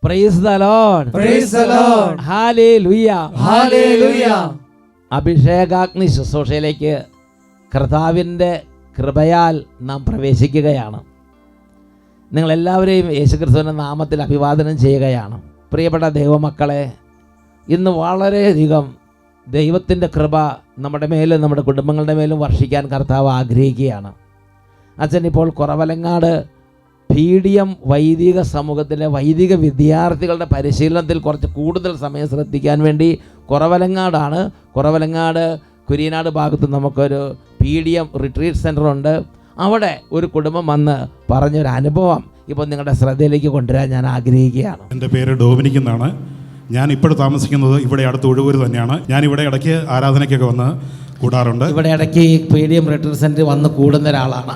Price the Lord, praise the Lord, hallelujah, hallelujah. അഭിഷേകാഗ്നി ശുശ്രൂഷയിലേക്ക് കർത്താവിൻ്റെ കൃപയാൽ നാം പ്രവേശിക്കുകയാണ്. നിങ്ങളെല്ലാവരെയും യേശുക്രിസ്തുവിൻ്റെ നാമത്തിൽ അഭിവാദനം ചെയ്യുകയാണ്. പ്രിയപ്പെട്ട ദൈവമക്കളെ, ഇന്ന് വളരെയധികം ദൈവത്തിൻ്റെ കൃപ നമ്മുടെ മേലും നമ്മുടെ കുടുംബങ്ങളുടെ മേലും വർഷിക്കാൻ കർത്താവ് ആഗ്രഹിക്കുകയാണ്. അച്ഛൻ ഇപ്പോൾ കുറവലങ്ങാട് PDM വൈദിക സമൂഹത്തിലെ വൈദിക വിദ്യാർത്ഥികളുടെ പരിശീലനത്തിൽ കുറച്ച് കൂടുതൽ സമയം ശ്രദ്ധിക്കാൻ വേണ്ടി കുറവലങ്ങാട് കുരിയനാട് ഭാഗത്ത് നമുക്കൊരു PDM റിട്രീറ്റ് സെൻ്റർ ഉണ്ട്. അവിടെ ഒരു കുടുംബം വന്ന് പറഞ്ഞൊരു അനുഭവം ഇപ്പോൾ നിങ്ങളുടെ ശ്രദ്ധയിലേക്ക് കൊണ്ടുവരാൻ ഞാൻ ആഗ്രഹിക്കുകയാണ്. എൻ്റെ പേര് ഡോമിനിക് എന്നാണ്. ഞാൻ ഇപ്പോൾ താമസിക്കുന്നത് ഇവിടെ അടുത്ത് ഒഴുവൂർ തന്നെയാണ്. ഞാൻ ഇവിടെ ഇടയ്ക്ക് ആരാധനയ്ക്കൊക്കെ വന്ന് കൂടാറുണ്ട്. ഇവിടെ ഇടയ്ക്ക് ഈ PDM റിട്രീറ്റ് സെൻ്ററിൽ വന്ന് കൂടുന്ന ഒരാളാണ്.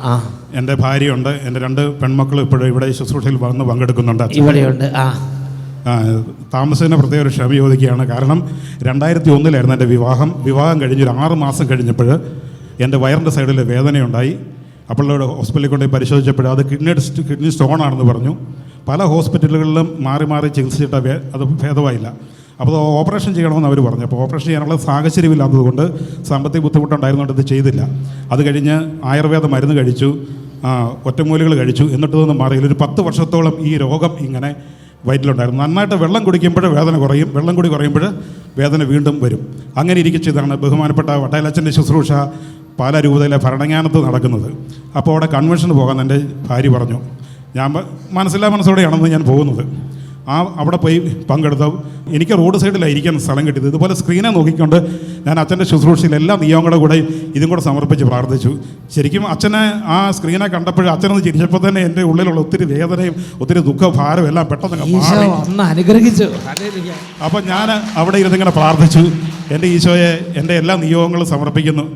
എൻ്റെ ഭാര്യയുണ്ട്, എൻ്റെ 2 പെൺമക്കളും ഇപ്പോഴും ഇവിടെ ശുശ്രൂഷയിൽ വന്ന് പങ്കെടുക്കുന്നുണ്ട്. ഇവിടെയുണ്ട്. താമസത്തിന് പ്രത്യേക ഒരു ക്ഷമ ചോദിക്കുകയാണ്. കാരണം 2001 എൻ്റെ വിവാഹം കഴിഞ്ഞൊരു 6 മാസം കഴിഞ്ഞപ്പോൾ എൻ്റെ വയറിൻ്റെ സൈഡിൽ വേദനയുണ്ടായി. അപ്പോൾ ഹോസ്പിറ്റലിൽ കൊണ്ട് പരിശോധിച്ചപ്പോൾ അത് കിഡ്നി സ്റ്റോൺ ആണെന്ന് പറഞ്ഞു. പല ഹോസ്പിറ്റലുകളിലും മാറി ചികിത്സിച്ചിട്ട് അത് ഭേദമായില്ല. അപ്പോൾ ഓപ്പറേഷൻ ചെയ്യണമെന്ന് അവർ പറഞ്ഞു. അപ്പോൾ ഓപ്പറേഷൻ ചെയ്യാനുള്ള സാഹചര്യമില്ലാത്തതുകൊണ്ട് സാമ്പത്തിക ബുദ്ധിമുട്ടുണ്ടായിരുന്നുകൊണ്ട് ഇത് ചെയ്തില്ല. അത് കഴിഞ്ഞ് ആയുർവേദ മരുന്ന് കഴിച്ചു, ഒറ്റമൂലികൾ കഴിച്ചു, എന്നിട്ടൊന്നും മാറിയില്ല. ഒരു 10 വർഷത്തോളം ഈ രോഗം ഇങ്ങനെ വയറ്റിലുണ്ടായിരുന്നു. നന്നായിട്ട് വെള്ളം കുടിക്കുമ്പോൾ വേദന കുറയും, വെള്ളം കൂടി കുറയുമ്പോൾ വേദന വീണ്ടും വരും. അങ്ങനെ ഇരിക്കുന്നതാണ് ബഹുമാനപ്പെട്ട വട്ടയിലച്ഛൻ്റെ ശുശ്രൂഷ പാല രൂപതയിലെ ഭരണങ്ങാനത്ത് നടക്കുന്നത്. അപ്പോൾ അവിടെ കൺവെൻഷന് പോകാൻ എൻ്റെ ഭാര്യ പറഞ്ഞു. ഞാൻ മനസ്സോടെയാണെന്ന് ഞാൻ പോകുന്നത്. അവിടെ പോയി പങ്കെടുത്തു. എനിക്ക് റോഡ് സൈഡിലായിരിക്കാൻ സ്ഥലം കിട്ടിയത്. ഇതുപോലെ സ്ക്രീനെ നോക്കിക്കൊണ്ട് ഞാൻ അച്ഛൻ്റെ ശുശ്രൂഷയിൽ എല്ലാ നിയമങ്ങളുടെ കൂടെ ഇതും കൂടെ സമർപ്പിച്ച് പ്രാർത്ഥിച്ചു. ശരിക്കും അച്ഛനെ ആ സ്ക്രീനെ കണ്ടപ്പോൾ അച്ഛനൊന്ന് ചിരിച്ചപ്പോൾ തന്നെ എൻ്റെ ഉള്ളിലുള്ള ഒത്തിരി വേദനയും ഒത്തിരി ദുഃഖഭാരവും എല്ലാം പെട്ടെന്ന് അനുഗ്രഹിച്ചു. അപ്പം ഞാൻ അവിടെ ഇരുന്നിങ്ങനെ പ്രാർത്ഥിച്ചു, എൻ്റെ ഈശോയെ എൻ്റെ എല്ലാ നിയോഗങ്ങളും സമർപ്പിക്കുന്നു,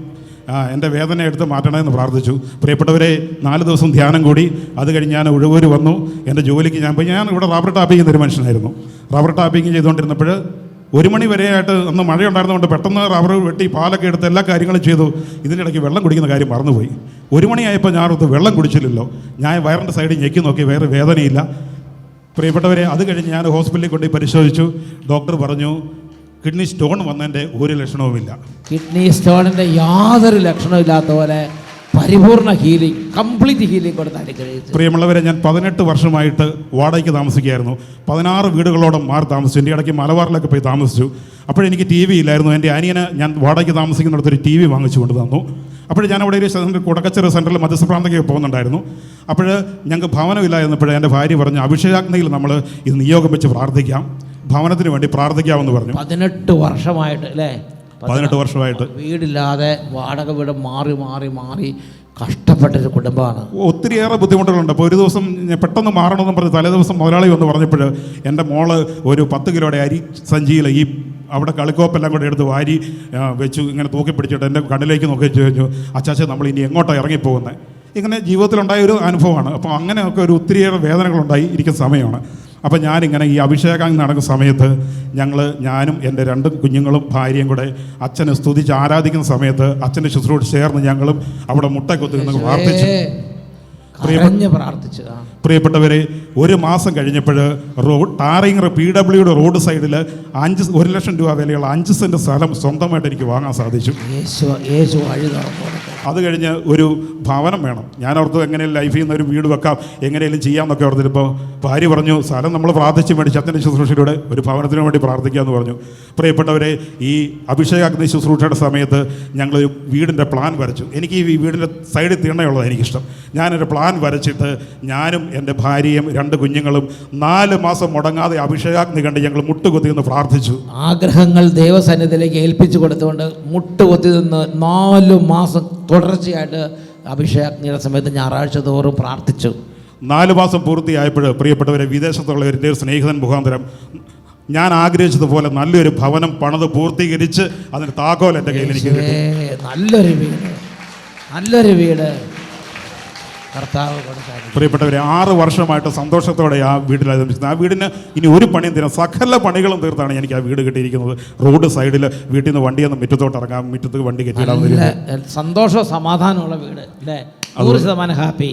എൻ്റെ വേദന എടുത്ത് മാറ്റണമെന്ന് പ്രാർത്ഥിച്ചു. പ്രിയപ്പെട്ടവരെ, 4 ദിവസം ധ്യാനം കൂടി. അത് കഴിഞ്ഞ് ഞാൻ ഒഴുവൂർ വന്നു. എൻ്റെ ജോലിക്ക് ഞാൻ ഇവിടെ റബ്ബർ ടാപ്പിംഗ് ചെയ്യുന്നൊരു മനുഷ്യനായിരുന്നു. റബ്ബർ ടാപ്പിംഗ് ചെയ്തുകൊണ്ടിരുന്നപ്പോൾ 1 മണി വരെയായിട്ട് അന്ന് മഴയുണ്ടായിരുന്നതുകൊണ്ട് പെട്ടെന്ന് റബ്ബർ വെട്ടി പാലൊക്കെ എടുത്ത് എല്ലാ കാര്യങ്ങളും ചെയ്തു. ഇതിൻ്റെ ഇടയ്ക്ക് വെള്ളം കുടിക്കുന്ന കാര്യം മറന്നുപോയി. 1 മണിയായപ്പോൾ ഞാനത് വെള്ളം കുടിച്ചില്ലല്ലോ. ഞാൻ വയറിൻ്റെ സൈഡിൽ ഞെക്കി നോക്കി, വേറെ വേദനയില്ല. പ്രിയപ്പെട്ടവരെ, അത് കഴിഞ്ഞ് ഞാൻ ഹോസ്പിറ്റലിൽ കൊണ്ടുപോയി പരിശോധിച്ചു. ഡോക്ടർ പറഞ്ഞു കിഡ്നി സ്റ്റോൺ വന്നതിൻ്റെ ഒരു ലക്ഷണവുമില്ല. കിഡ്നി സ്റ്റോണിൻ്റെ യാതൊരു ലക്ഷണവും ഇല്ലാത്ത പോലെ പരിപൂർണ ഹീലിംഗ്, കംപ്ലീറ്റ് ഹീലിംഗ് കൊടുത്ത് അനുഗ്രഹിച്ചു. പ്രിയമുള്ളവരെ, ഞാൻ 18 വർഷമായിട്ട് വാടകയ്ക്ക് താമസിക്കുകയായിരുന്നു. 16 വീടുകളോളം മാറി താമസിച്ചു. എൻ്റെ ഇടയ്ക്ക് മലബാറിലൊക്കെ പോയി താമസിച്ചു. അപ്പോഴെനിക്ക് TV ഇല്ലായിരുന്നു. എൻ്റെ അനിയന് ഞാൻ വാടകയ്ക്ക് താമസിക്കുന്നിടത്തൊരു TV വാങ്ങിച്ചു കൊണ്ട് തന്നു. അപ്പോൾ ഞാൻ അവിടെ ഒരു സെൻറ്റർ, കുടക്കച്ചെറ സെൻറ്ററിൽ മധ്യസ്ഥപ്രാന്തയ്ക്ക് പോകുന്നുണ്ടായിരുന്നു. അപ്പോൾ ഞങ്ങൾക്ക് ഭവനമില്ലായിരുന്നപ്പോൾ എൻ്റെ ഭാര്യ പറഞ്ഞു, അഭിഷേകാഗ്നിയിൽ നമ്മൾ ഇത് നിയോഗം വെച്ച് പ്രാർത്ഥിക്കാം, ഭവനത്തിന് വേണ്ടി പ്രാർത്ഥിക്കാമെന്ന് പറഞ്ഞു. 18 വർഷമായിട്ട് അല്ലേ? 18 വർഷമായിട്ട് വീടില്ലാതെ വാടക വീട് മാറി കഷ്ടപ്പെട്ടൊരു കുടുംബമാണ്. ഒത്തിരിയേറെ ബുദ്ധിമുട്ടുകളുണ്ട്. അപ്പോൾ ഒരു ദിവസം പെട്ടെന്ന് മാറണമെന്ന് പറഞ്ഞ് തലേ ദിവസം മുതലാളി വന്ന് പറഞ്ഞപ്പോൾ എൻ്റെ മോള് ഒരു 10 കിലോയുടെ അരി സഞ്ചിയിൽ ഈ അവിടെ കളിക്കോപ്പെല്ലാം കൂടെ എടുത്ത് വാരി വെച്ചു ഇങ്ങനെ തൂക്കി പിടിച്ചിട്ട് എൻ്റെ കണ്ണിലേക്ക് നോക്കി ചോദിച്ചു, അച്ചാച്ച നമ്മൾ ഇനി എങ്ങോട്ടാണ് ഇറങ്ങിപ്പോകുന്നത്? ഇങ്ങനെ ജീവിതത്തിലുണ്ടായ ഒരു അനുഭവമാണ്. അപ്പോൾ അങ്ങനെയൊക്കെ ഒരു ഒത്തിരിയേറെ വേദനകളുണ്ടായി ഇരിക്കുന്ന സമയമാണ്. അപ്പോൾ ഞാനിങ്ങനെ ഈ അഭിഷേകം നടക്കുന്ന സമയത്ത് ഞാനും എൻ്റെ 2 കുഞ്ഞുങ്ങളും ഭാര്യയും കൂടെ അച്ഛനെ സ്തുതിച്ച് ആരാധിക്കുന്ന സമയത്ത് അച്ഛൻ്റെ ശുശ്രൂഷ ചേർന്ന് ഞങ്ങളും അവിടെ മുട്ടക്കൊത്തി നിന്ന് പ്രാർത്ഥിച്ചു. പ്രിയപ്പെട്ടവരെ, 1 മാസം കഴിഞ്ഞപ്പോൾ ടാറിങ് PWD റോഡ് സൈഡിൽ 1 ലക്ഷം രൂപ വിലയുള്ള 5 സെൻറ്റ് സ്ഥലം സ്വന്തമായിട്ട് എനിക്ക് വാങ്ങാൻ സാധിച്ചു. അത് കഴിഞ്ഞ് ഒരു ഭവനം വേണം. ഞാൻ ഓർത്ത് എങ്ങനെയും ലൈഫിൽ നിന്ന് ഒരു വീട് വെക്കാം, എങ്ങനെയും ചെയ്യാമെന്നൊക്കെ ഓർത്തിപ്പോൾ ഭാര്യ പറഞ്ഞു, സ്ഥലം നമ്മൾ പ്രാർത്ഥിച്ച് മേടിച്ച് അച്ഛൻ്റെ ശുശ്രൂഷയിലൂടെ ഒരു ഭവനത്തിന് വേണ്ടി പ്രാർത്ഥിക്കാമെന്ന് പറഞ്ഞു. പ്രിയപ്പെട്ടവരെ, ഈ അഭിഷേകാഗ്നി ശുശ്രൂഷയുടെ സമയത്ത് ഞങ്ങളൊരു വീടിൻ്റെ പ്ലാൻ വരച്ചു. എനിക്ക് ഈ വീടിൻ്റെ സൈഡിൽ തിണ്ണയുള്ളത് എനിക്കിഷ്ടം. ഞാനൊരു പ്ലാൻ വരച്ചിട്ട് ഞാനും എൻ്റെ ഭാര്യയും 2 കുഞ്ഞുങ്ങളും 4 മാസം മുടങ്ങാതെ അഭിഷേകാഗ്നി കണ്ട് ഞങ്ങൾ മുട്ടുകുത്തി നിന്ന് പ്രാർത്ഥിച്ചു. ആഗ്രഹങ്ങൾ ദൈവസന്നിധിയിലേക്ക് ഏൽപ്പിച്ചു കൊടുത്തുകൊണ്ട് മുട്ടുകുത്തി നിന്ന് 4 മാസം തുടർച്ചയായിട്ട് അഭിഷേകാഗ്നിയുടെ സമയത്ത് ഞായറാഴ്ച തോറും പ്രാർത്ഥിച്ചു. 4 മാസം പൂർത്തിയായപ്പോൾ പ്രിയപ്പെട്ടവരെ, വിദേശത്തുള്ള എൻ്റെ ഒരു സ്നേഹിതൻ മുഖാന്തരം ഞാൻ ആഗ്രഹിച്ചതുപോലെ നല്ലൊരു ഭവനം പണിത് പൂർത്തീകരിച്ച് അതിന് താക്കോൽ എൻ്റെ കയ്യിൽ എനിക്ക് കിട്ടി. നല്ലൊരു വീട് കർത്താവ്. പ്രിയപ്പെട്ടവരെ, 6 വർഷമായിട്ട് സന്തോഷത്തോടെ ആ വീട്ടിലായിരുന്നു. ആ വീടിന് ഇനി ഒരു പണിയും തീരാൻ സകല പണികളും തീർത്താണ് എനിക്ക് ആ വീട് കിട്ടിയിരിക്കുന്നത്. റോഡ് സൈഡിൽ വീട്ടിൽ നിന്ന് വണ്ടിയൊന്നും മുറ്റത്തോട്ട് ഇറങ്ങാം, മുറ്റത്ത് വണ്ടി കെട്ടിയിടാൻ സന്തോഷവും സമാധാനമുള്ള വീട് അല്ലേ? 100% ഹാപ്പി.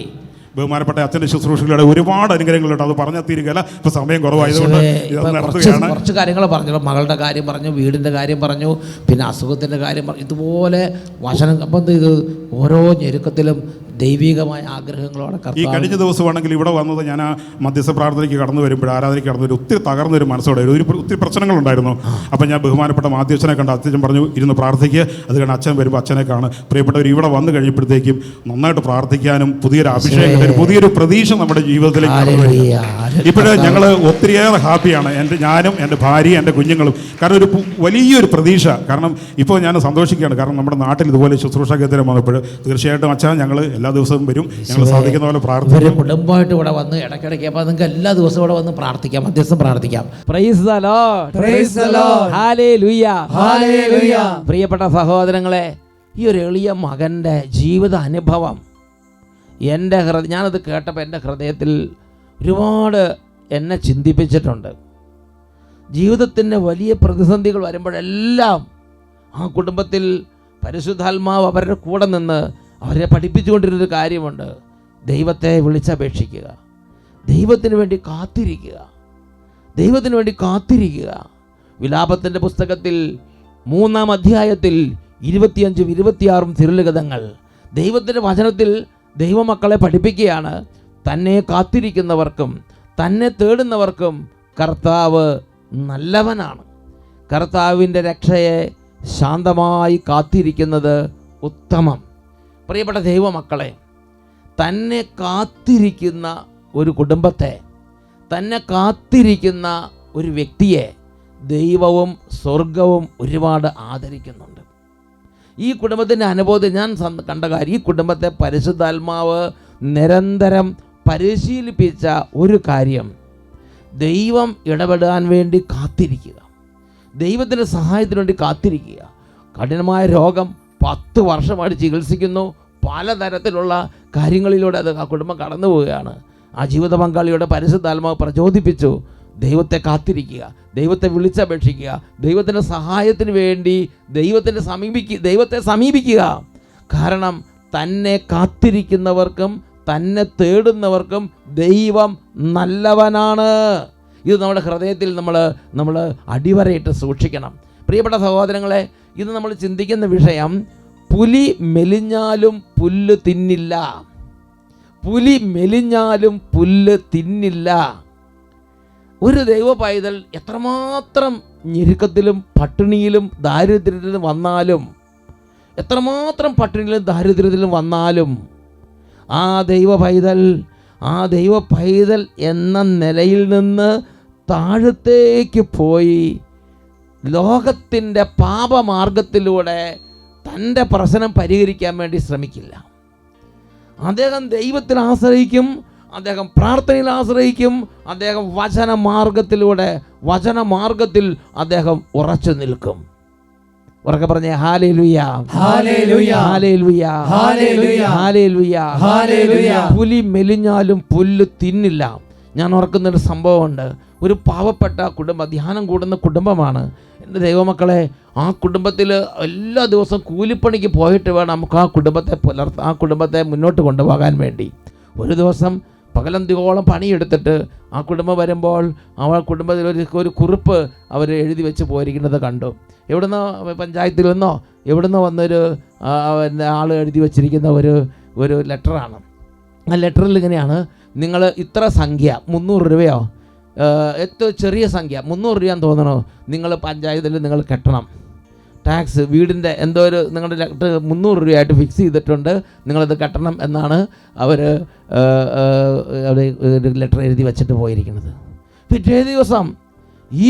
ബഹുമാനപ്പെട്ട അച്ഛൻ്റെ ശുശ്രൂഷകളുടെ ഒരുപാട് അനുഗ്രഹങ്ങളുണ്ട്. അത് പറഞ്ഞാൽ തീരുകയല്ല, ഇപ്പോൾ സമയം കുറവായതുകൊണ്ട് ഇത് നിർത്തുകയാണ്. കുറച്ച് കാര്യങ്ങൾ പറഞ്ഞു. മകളുടെ കാര്യം പറഞ്ഞു, വീടിൻ്റെ കാര്യം പറഞ്ഞു, പിന്നെ അസുഖത്തിൻ്റെ കാര്യം പറഞ്ഞു. ഇതുപോലെ വചനം അപ്പം ഇത് ഓരോ ഞെരുക്കത്തിലും ദൈവികമായ ആഗ്രഹങ്ങളോടെ ഈ കഴിഞ്ഞ ദിവസമാണെങ്കിൽ ഇവിടെ വന്നത് ഞാൻ ആ മധ്യസ്ഥ പ്രാർത്ഥനയ്ക്ക് കടന്നു വരുമ്പോൾ, ആരാധനയ്ക്ക് കടന്നു വരും, ഒത്തിരി തകർന്നൊരു മനസ്സോടെ ഒത്തിരി പ്രശ്നങ്ങളുണ്ടായിരുന്നു. അപ്പം ഞാൻ ബഹുമാനപ്പെട്ട മാധ്യസ്ഥനെ കണ്ട് അച്ഛൻ പറഞ്ഞു ഇരുന്ന് പ്രാർത്ഥിക്കുക. അത് കാരണം അച്ഛൻ വരുമ്പോൾ അച്ഛനെ കാണും. പ്രിയപ്പെട്ടവർ ഇവിടെ വന്നു കഴിഞ്ഞപ്പോഴത്തേക്കും നന്നായിട്ട് പ്രാർത്ഥിക്കാനും പുതിയൊരു അഭിഷേകം, പുതിയൊരു പ്രതീക്ഷ നമ്മുടെ ജീവിതത്തിലേക്ക് കടന്നു വരിക. ഇപ്പോഴേ ഞങ്ങൾ ഒത്തിരിയേറെ ഹാപ്പിയാണ്, ഞാനും എൻ്റെ ഭാര്യയും എൻ്റെ കുഞ്ഞുങ്ങളും. കാരണം ഒരു വലിയൊരു പ്രതീക്ഷ. കാരണം ഇപ്പോൾ ഞാൻ സന്തോഷിക്കുകയാണ്. കാരണം നമ്മുടെ നാട്ടിൽ ഇതുപോലെ ശുശ്രൂഷ കേന്ദ്രം വന്നപ്പോൾ തീർച്ചയായിട്ടും അച്ഛാ ഞങ്ങൾ എല്ലാ ദിവസവും വരും, ഞങ്ങൾ സാധിക്കുന്ന പോലെ പ്രാർത്ഥിക്കും. കുടുംബമായിട്ട് ഇവിടെ വന്ന് ഇടയ്ക്കിടയ്ക്ക് അപ്പോൾ നിങ്ങൾക്ക് എല്ലാ ദിവസവും ഇവിടെ വന്ന് പ്രാർത്ഥിക്കാം, മധ്യസ്ഥം പ്രാർത്ഥിക്കാം. Price the Lord, praise the Lord, hallelujah, hallelujah. പ്രിയപ്പെട്ട സഹോദരങ്ങളെ, ഈ ഒരു എളിയ മകൻ്റെ ജീവിത അനുഭവം ഞാനത് കേട്ടപ്പോൾ എൻ്റെ ഹൃദയത്തിൽ ഒരുപാട് എന്നെ ചിന്തിപ്പിച്ചിട്ടുണ്ട്. ജീവിതത്തിൻ്റെ വലിയ പ്രതിസന്ധികൾ വരുമ്പോഴെല്ലാം ആ കുടുംബത്തിൽ പരിശുദ്ധാത്മാവ് അവരുടെ കൂടെ നിന്ന് അവരെ പഠിപ്പിച്ചുകൊണ്ടിരുന്നൊരു കാര്യമുണ്ട്. ദൈവത്തെ വിളിച്ചപേക്ഷിക്കുക, ദൈവത്തിന് വേണ്ടി കാത്തിരിക്കുക, ദൈവത്തിന് വേണ്ടി കാത്തിരിക്കുക. വിലാപത്തിൻ്റെ പുസ്തകത്തിൽ 3-ാം അധ്യായത്തിൽ 25, 26 തിരുലിഖിതങ്ങൾ ദൈവത്തിൻ്റെ വചനത്തിൽ ദൈവമക്കളെ പഠിപ്പിക്കുകയാണ്. തന്നെ കാത്തിരിക്കുന്നവർക്കും തന്നെ തേടുന്നവർക്കും കർത്താവ് നല്ലവനാണ്. കർത്താവിൻ്റെ രക്ഷയെ ശാന്തമായി കാത്തിരിക്കുന്നത് ഉത്തമം. പ്രിയപ്പെട്ട ദൈവമക്കളെ, തന്നെ കാത്തിരിക്കുന്ന ഒരു കുടുംബത്തെ, തന്നെ കാത്തിരിക്കുന്ന ഒരു വ്യക്തിയെ ദൈവവും സ്വർഗവും ഒരുപാട് ആദരിക്കുന്നുണ്ട്. ഈ കുടുംബത്തിൻ്റെ അനുഭവത്തിൽ ഞാൻ കണ്ട കാര്യം, ഈ കുടുംബത്തെ പരിശുദ്ധാത്മാവ് നിരന്തരം പരിശീലിപ്പിച്ച ഒരു കാര്യം, ദൈവം ഇടപെടാൻ വേണ്ടി കാത്തിരിക്കുക, ദൈവത്തിൻ്റെ സഹായത്തിന് വേണ്ടി കാത്തിരിക്കുക. കഠിനമായ രോഗം 10 വർഷമായിട്ട് ചികിത്സിക്കുന്നു. പലതരത്തിലുള്ള കാര്യങ്ങളിലൂടെ അത് ആ കുടുംബം കടന്നു പോവുകയാണ്. ആ ജീവിത പങ്കാളിയുടെ പരിശുദ്ധാത്മാവ് പ്രചോദിപ്പിച്ചു, ദൈവത്തെ കാത്തിരിക്കുക, ദൈവത്തെ വിളിച്ചപേക്ഷിക്കുക, ദൈവത്തിൻ്റെ സഹായത്തിന് വേണ്ടി ദൈവത്തെ സമീപിക്കുക. കാരണം തന്നെ കാത്തിരിക്കുന്നവർക്കും തന്നെ തേടുന്നവർക്കും ദൈവം നല്ലവനാണ്. ഇത് നമ്മുടെ ഹൃദയത്തിൽ നമ്മൾ അടിവരയിട്ട് സൂക്ഷിക്കണം. പ്രിയപ്പെട്ട സഹോദരങ്ങളെ, ഇത് നമ്മൾ ചിന്തിക്കുന്ന വിഷയം, പുലി മെലിഞ്ഞാലും പുല്ല് തിന്നില്ല. പുലി മെലിഞ്ഞാലും പുല്ല് തിന്നില്ല. ഒരു ദൈവ പൈതൽ എത്രമാത്രം ഞെരുക്കത്തിലും പട്ടിണിയിലും ദാരിദ്ര്യത്തിലും വന്നാലും, എത്രമാത്രം പട്ടിണിയിലും ദാരിദ്ര്യത്തിലും വന്നാലും, ആ ദൈവ പൈതൽ എന്ന നിലയിൽ നിന്ന് താഴത്തേക്ക് പോയി ലോകത്തിൻ്റെ പാപമാർഗത്തിലൂടെ തൻ്റെ പ്രശ്നം പരിഹരിക്കാൻ വേണ്ടി ശ്രമിക്കില്ല. അദ്ദേഹം ദൈവത്തിൽ ആശ്രയിക്കും, അദ്ദേഹം പ്രാർത്ഥനയിൽ ആശ്രയിക്കും, അദ്ദേഹം വചനമാർഗത്തിൽ അദ്ദേഹം ഉറച്ചു നിൽക്കും. ഉറക്കെ പറഞ്ഞേ hallelujah, hallelujah, hallelujah, hallelujah, hallelujah, hallelujah. പുലി മെലിഞ്ഞാലും പുല്ല് തിന്നില്ല. ഞാൻ ഓർക്കുന്നൊരു സംഭവമുണ്ട്. ഒരു പാവപ്പെട്ട കുടുംബം, ധ്യാനം കൂടുന്ന കുടുംബമാണ്. എൻ്റെ ദൈവമക്കളെ, ആ കുടുംബത്തിൽ എല്ലാ ദിവസവും കൂലിപ്പണിക്ക് പോയിട്ട് വേണം നമുക്ക് ആ കുടുംബത്തെ മുന്നോട്ട് കൊണ്ടുപോകാൻ വേണ്ടി. ഒരു ദിവസം പകലന്തിയോളം പണിയെടുത്തിട്ട് ആ കുടുംബം വരുമ്പോൾ ആ കുടുംബത്തിൽ ഒരു കുറിപ്പ് അവർ എഴുതി വെച്ച് പോയിരിക്കുന്നത് കണ്ടു. എവിടുന്നോ, പഞ്ചായത്തിൽ നിന്നോ എവിടുന്നോ വന്നൊരു ആൾ എഴുതി വച്ചിരിക്കുന്ന ഒരു ലെറ്ററാണ്. ആ ലെറ്ററിൽ ഇങ്ങനെയാണ്, നിങ്ങൾ ഇത്ര സംഖ്യ 300 രൂപയോ, ഏറ്റവും ചെറിയ സംഖ്യ 300 രൂപയാന്ന് തോന്നണോ, നിങ്ങൾ പഞ്ചായത്തിൽ നിങ്ങൾ കെട്ടണം. ടാക്സ് വീടിൻ്റെ എന്തോ നിങ്ങളുടെ 300 രൂപയായിട്ട് ഫിക്സ് ചെയ്തിട്ടുണ്ട്, നിങ്ങളത് കെട്ടണം എന്നാണ് അവർ ഒരു ലെറ്റർ എഴുതി വെച്ചിട്ട് പോയിരിക്കുന്നത്. പിറ്റേ ദിവസം ഈ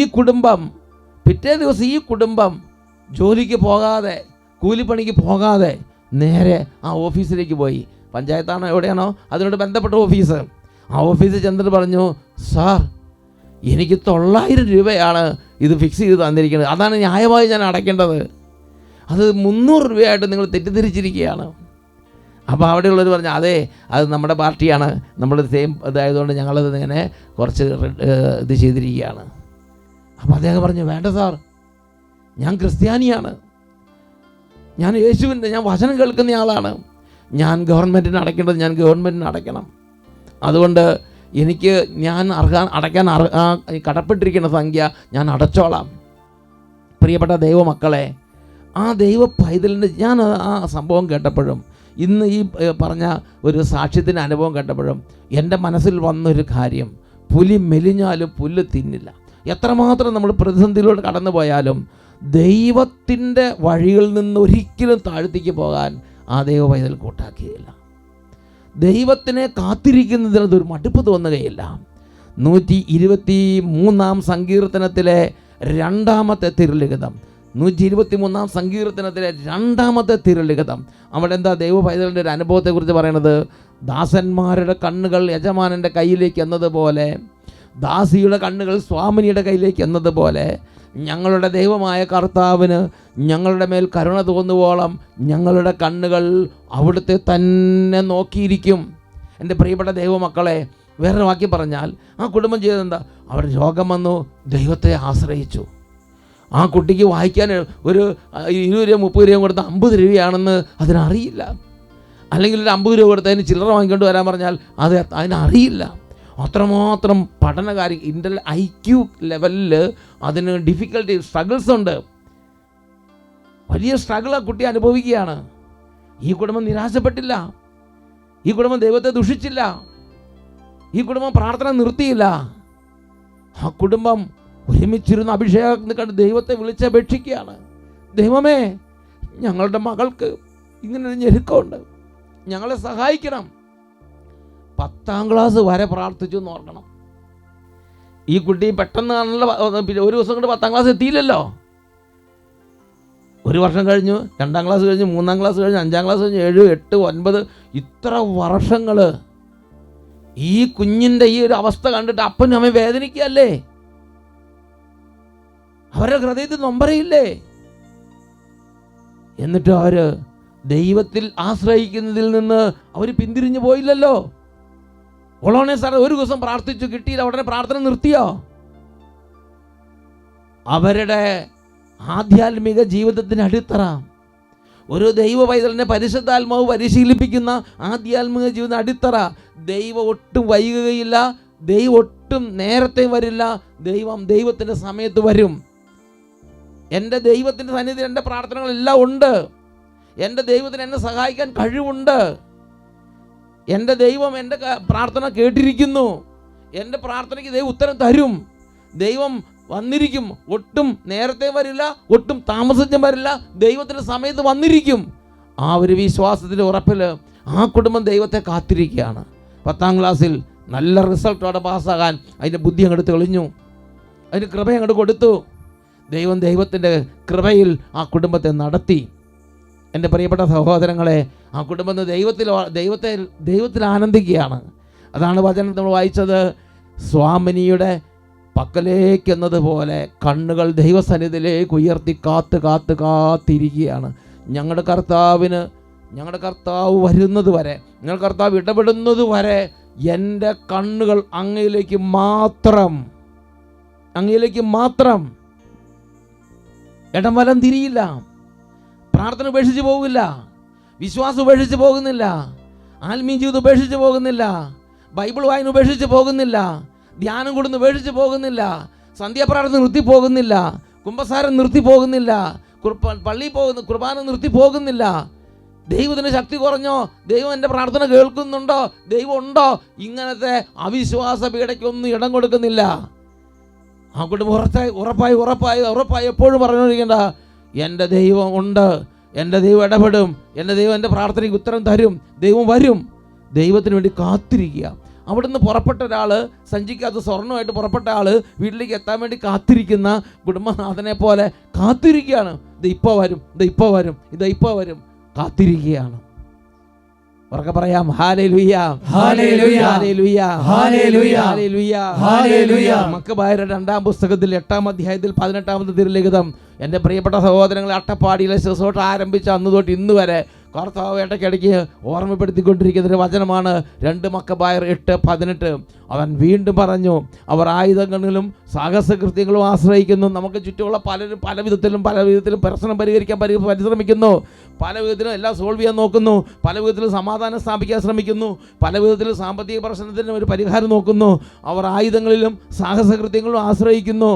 കുടുംബം ജോലിക്ക് പോകാതെ, കൂലിപ്പണിക്ക് പോകാതെ നേരെ ആ ഓഫീസിലേക്ക് പോയി. പഞ്ചായത്താണോ എവിടെയാണോ അതിനോട് ബന്ധപ്പെട്ട ഓഫീസ്. ആ ഓഫീസിൽ ചെന്നിട്ട് പറഞ്ഞു, സാർ എനിക്ക് 900 രൂപയാണ് ഇത് ഫിക്സ് ചെയ്ത് തന്നിരിക്കുന്നത്, അതാണ് ന്യായമായി ഞാൻ അടയ്ക്കേണ്ടത്, അത് 300 രൂപയായിട്ട് നിങ്ങൾ തെറ്റിദ്ധരിച്ചിരിക്കുകയാണ്. അപ്പോൾ അവിടെയുള്ളവർ പറഞ്ഞു, അതെ അത് നമ്മുടെ പാർട്ടിയാണ്, നമ്മൾ സെയിം ഇതായതുകൊണ്ട് ഞങ്ങളത് ഇങ്ങനെ കുറച്ച് ഇത് ചെയ്തിരിക്കുകയാണ്. അപ്പോൾ അദ്ദേഹം പറഞ്ഞു, വേണ്ട സാർ, ഞാൻ ക്രിസ്ത്യാനിയാണ്, ഞാൻ വചനം കേൾക്കുന്ന ആളാണ്, ഞാൻ ഗവൺമെൻറ്റിന് അടയ്ക്കേണ്ടത് ഞാൻ ഗവൺമെൻറ്റിന് അടയ്ക്കണം. അതുകൊണ്ട് എനിക്ക് ഞാൻ അടയ്ക്കാൻ കടപ്പെട്ടിരിക്കുന്ന സംഖ്യ ഞാൻ അടച്ചോളാം. പ്രിയപ്പെട്ട ദൈവമക്കളെ, ആ ദൈവ പൈതലിൻ്റെ ഞാൻ ആ സംഭവം കേട്ടപ്പോഴും ഇന്ന് ഈ പറഞ്ഞ ഒരു സാക്ഷ്യത്തിൻ്റെ അനുഭവം കേട്ടപ്പോഴും എൻ്റെ മനസ്സിൽ വന്നൊരു കാര്യം, പുലി മെലിഞ്ഞാലും പുല്ല് തിന്നില്ല. എത്രമാത്രം നമ്മൾ പ്രതിസന്ധിയിലൂടെ കടന്നു പോയാലും ദൈവത്തിൻ്റെ വഴികളിൽ നിന്ന് ഒരിക്കലും താഴ്ത്തിക്ക് പോകാൻ ആ ദൈവ പൈതൽ കൂട്ടാക്കുകയില്ല. ദൈവത്തിനെ കാത്തിരിക്കുന്നതിന് അതൊരു മടുപ്പ് തോന്നുകയില്ല. 123 സങ്കീർത്തനത്തിലെ 2-ാമത്തെ തിരുലിഖിതം, 123 സങ്കീർത്തനത്തിലെ 2-ാമത്തെ തിരുലിഖിതം, അവിടെ എന്താ ദൈവ പൈതലിൻ്റെ ഒരു അനുഭവത്തെക്കുറിച്ച് പറയണത്? ദാസന്മാരുടെ കണ്ണുകൾ യജമാനൻ്റെ കയ്യിലേക്ക് എന്നതുപോലെ, ദാസിയുടെ കണ്ണുകൾ സ്വാമിനിയുടെ കയ്യിലേക്ക് എന്നതുപോലെ ഞങ്ങളുടെ ദൈവമായ കർത്താവിന് ഞങ്ങളുടെ മേൽ കരുണ തോന്നുവോളം ഞങ്ങളുടെ കണ്ണുകൾ അവിടുത്തെ തന്നെ നോക്കിയിരിക്കും. എൻ്റെ പ്രിയപ്പെട്ട ദൈവമക്കളെ, വേറൊരു വാക്യം പറഞ്ഞാൽ ആ കുടുംബം ചെയ്തതെന്താ? അവർ രോഗം വന്നു, ദൈവത്തെ ആശ്രയിച്ചു. ആ കുട്ടിക്ക് വായിക്കാൻ ഒരു 20 രൂപ 30 രൂപ കൊടുത്ത് 50 രൂപയാണെന്ന് അതിനറിയില്ല. അല്ലെങ്കിൽ ഒരു 50 രൂപ കൊടുത്ത് അതിന് ചില്ലറ വാങ്ങിക്കൊണ്ട് വരാൻ പറഞ്ഞാൽ അതിനറിയില്ല. അത്രമാത്രം പഠനകാര്യം IQ ലെവലിൽ അതിന് ഡിഫിക്കൽട്ടി, സ്ട്രഗിൾസ് ഉണ്ട്. വലിയ സ്ട്രഗിൾ ആ കുട്ടി അനുഭവിക്കുകയാണ്. ഈ കുടുംബം നിരാശപ്പെട്ടില്ല, ഈ കുടുംബം ദൈവത്തെ ദുഷിച്ചില്ല, ഈ കുടുംബം പ്രാർത്ഥന നിർത്തിയില്ല. ആ കുടുംബം ഒരുമിച്ചിരുന്ന് അഭിഷേകം കണ്ട് ദൈവത്തെ വിളിച്ചപേക്ഷിക്കുകയാണ്. ദൈവമേ, ഞങ്ങളുടെ മകൾക്ക് ഇങ്ങനൊരു ഞെരുക്കമുണ്ട്, ഞങ്ങളെ സഹായിക്കണം. 10ാം ക്ലാസ് വരെ പ്രാർത്ഥിച്ചു എന്ന് ഓർക്കണം. ഈ കുട്ടി പെട്ടെന്ന് ഒരു ദിവസം കൊണ്ട് 10ാം ക്ലാസ് എത്തിയില്ലല്ലോ. ഒരു വർഷം കഴിഞ്ഞു, 2ാം ക്ലാസ് കഴിഞ്ഞു, 3ാം ക്ലാസ് കഴിഞ്ഞു, 5ാം ക്ലാസ് കഴിഞ്ഞു, 7, 8, 9 ഇത്ര വർഷങ്ങൾ ഈ കുഞ്ഞിൻ്റെ ഈ ഒരു അവസ്ഥ കണ്ടിട്ട് അപ്പനും അമ്മയും വേദനിക്കുകയല്ലേ? അവരുടെ ഹൃദയത്തിൽ നൊമ്പരയില്ലേ? എന്നിട്ട് അവർ ദൈവത്തിൽ ആശ്രയിക്കുന്നതിൽ നിന്ന് അവർ പിന്തിരിഞ്ഞു പോയില്ലല്ലോ. ഒളോനെ സാർ ഒരു ദിവസം പ്രാർത്ഥിച്ചു, കിട്ടിയില്ല, ഉടനെ പ്രാർത്ഥന നിർത്തിയോ? അവരുടെ ആധ്യാത്മിക ജീവിതത്തിന് അടിത്തറ, ഒരു ദൈവ പൈതലിനെ പരിശുദ്ധാത്മാവ് പരിശീലിപ്പിക്കുന്ന ആധ്യാത്മിക ജീവിത അടിത്തറ. ദൈവം ഒട്ടും വൈകുകയില്ല, ദൈവം ഒട്ടും നേരത്തെ വരില്ല, ദൈവത്തിൻ്റെ സമയത്ത് വരും. എൻ്റെ ദൈവത്തിൻ്റെ സന്നിധിയിൽ എൻ്റെ പ്രാർത്ഥനകളെല്ലാം ഉണ്ട്. എൻ്റെ ദൈവത്തിന് എന്നെ സഹായിക്കാൻ കഴിവുണ്ട്. എൻ്റെ ദൈവം എൻ്റെ പ്രാർത്ഥന കേട്ടിരിക്കുന്നു. എൻ്റെ പ്രാർത്ഥനയ്ക്ക് ദൈവം ഉത്തരം തരും. ദൈവം വന്നിരിക്കും. ഒട്ടും നേരത്തെ വരില്ല, ഒട്ടും താമസിച്ചും വരില്ല, ദൈവത്തിൻ്റെ സമയത്ത് വന്നിരിക്കും. ആ ഒരു വിശ്വാസത്തിൻ്റെ ഉറപ്പിൽ ആ കുടുംബം ദൈവത്തെ കാത്തിരിക്കുകയാണ്. 10ാം ക്ലാസ്സിൽ നല്ല റിസൾട്ടോടെ പാസ്സാകാൻ അതിൻ്റെ ബുദ്ധി അങ്ങോട്ട് തെളിഞ്ഞു, അതിന് കൃപ അങ്ങോട്ട് കൊടുത്തു. ദൈവത്തിൻ്റെ കൃപയിൽ ആ കുടുംബത്തെ നടത്തി. എൻ്റെ പ്രിയപ്പെട്ട സഹോദരങ്ങളെ, ആ കുടുംബം ദൈവത്തിൽ ആനന്ദിക്കുകയാണ്. അതാണ് വചനം നമ്മൾ വായിച്ചത്. സ്വാമിനിയുടെ പക്കലേക്കെന്നതുപോലെ കണ്ണുകൾ ദൈവസന്നിധിയിലേക്ക് ഉയർത്തി കാത്തിരിക്കുകയാണ്. ഞങ്ങളുടെ കർത്താവ് വരുന്നത് വരെ, ഞങ്ങളുടെ കർത്താവ് ഇടപെടുന്നത് വരെ എൻ്റെ കണ്ണുകൾ അങ്ങയിലേക്ക് മാത്രം ഇടം വലം തിരിയില്ല. പ്രാർത്ഥന ഉപേക്ഷിച്ച് പോകില്ല, വിശ്വാസം ഉപേക്ഷിച്ച് പോകുന്നില്ല, ആത്മീയ ജീവിതം ഉപേക്ഷിച്ച് പോകുന്നില്ല, ബൈബിൾ വായന ഉപേക്ഷിച്ച് പോകുന്നില്ല, ധ്യാനം കൂടുന്ന ഉപേക്ഷിച്ച് പോകുന്നില്ല, സന്ധ്യാപ്രാർത്ഥന നിർത്തി പോകുന്നില്ല, കുമ്പസാരം നിർത്തി പോകുന്നില്ല, പള്ളിയിൽ പോകുന്ന കുർബാന നിർത്തി പോകുന്നില്ല. ദൈവത്തിന് ശക്തി കുറഞ്ഞോ, ദൈവം എൻ്റെ പ്രാർത്ഥന കേൾക്കുന്നുണ്ടോ, ദൈവം ഉണ്ടോ, ഇങ്ങനത്തെ അവിശ്വാസ പീഡയ്ക്കൊന്നും ഇടം കൊടുക്കുന്നില്ല. ആ കുടുംബം ഉറപ്പായി എപ്പോഴും പറഞ്ഞുകൊണ്ടിരിക്കേണ്ട, എൻ്റെ ദൈവം ഉണ്ട്, എൻ്റെ ദൈവം ഇടപെടും, എൻ്റെ ദൈവം എൻ്റെ പ്രാർത്ഥനയ്ക്ക് ഉത്തരം തരും, ദൈവം വരും. ദൈവത്തിന് വേണ്ടി കാത്തിരിക്കുക. അവിടുന്ന് പുറപ്പെട്ട ഒരാൾ, സഞ്ചിക്കകത്ത് സ്വർണ്ണമായിട്ട് പുറപ്പെട്ട ആൾ വീട്ടിലേക്ക് എത്താൻ വേണ്ടി കാത്തിരിക്കുന്ന കുടുംബനാഥനെ പോലെ കാത്തിരിക്കുകയാണ്. ഇത് ഇപ്പോൾ വരും, കാത്തിരിക്കുകയാണ്. ഉറക്കെ പറയാം, hallelujah, hallelujah, hallelujah, hallelujah, hallelujah, hallelujah. മക്കബായരുടെ 2-ാം പുസ്തകത്തിൽ 8-ാം അധ്യായത്തിൽ 18-ാമത്തെ തിരുലിഖിതം. എൻ്റെ പ്രിയപ്പെട്ട സഹോദരങ്ങളെ, അട്ടപ്പാടിയിലെ ശുശ്രൂഷ ആരംഭിച്ച അന്ന് തൊട്ട് ഇന്ന് വരെ കർത്താവ് ഇടയ്ക്കിടയ്ക്ക് ഓർമ്മപ്പെടുത്തിക്കൊണ്ടിരിക്കുന്നൊരു വചനമാണ് 2 മക്കബായർ 8:18. അവൻ വീണ്ടും പറഞ്ഞു, അവർ ആയുധങ്ങളിലും സാഹസകൃത്യങ്ങളും ആശ്രയിക്കുന്നു. നമുക്ക് ചുറ്റുമുള്ള പലരും പല വിധത്തിലും പ്രശ്നം പരിഹരിക്കാൻ പരിശ്രമിക്കുന്നു, പല വിധത്തിലും എല്ലാം സോൾവ് ചെയ്യാൻ നോക്കുന്നു, പല വിധത്തിലും സമാധാനം സ്ഥാപിക്കാൻ ശ്രമിക്കുന്നു, പല വിധത്തിലും സാമ്പത്തിക പ്രശ്നത്തിന് ഒരു പരിഹാരം നോക്കുന്നു. അവർ ആയുധങ്ങളിലും സാഹസകൃത്യങ്ങളും ആശ്രയിക്കുന്നു.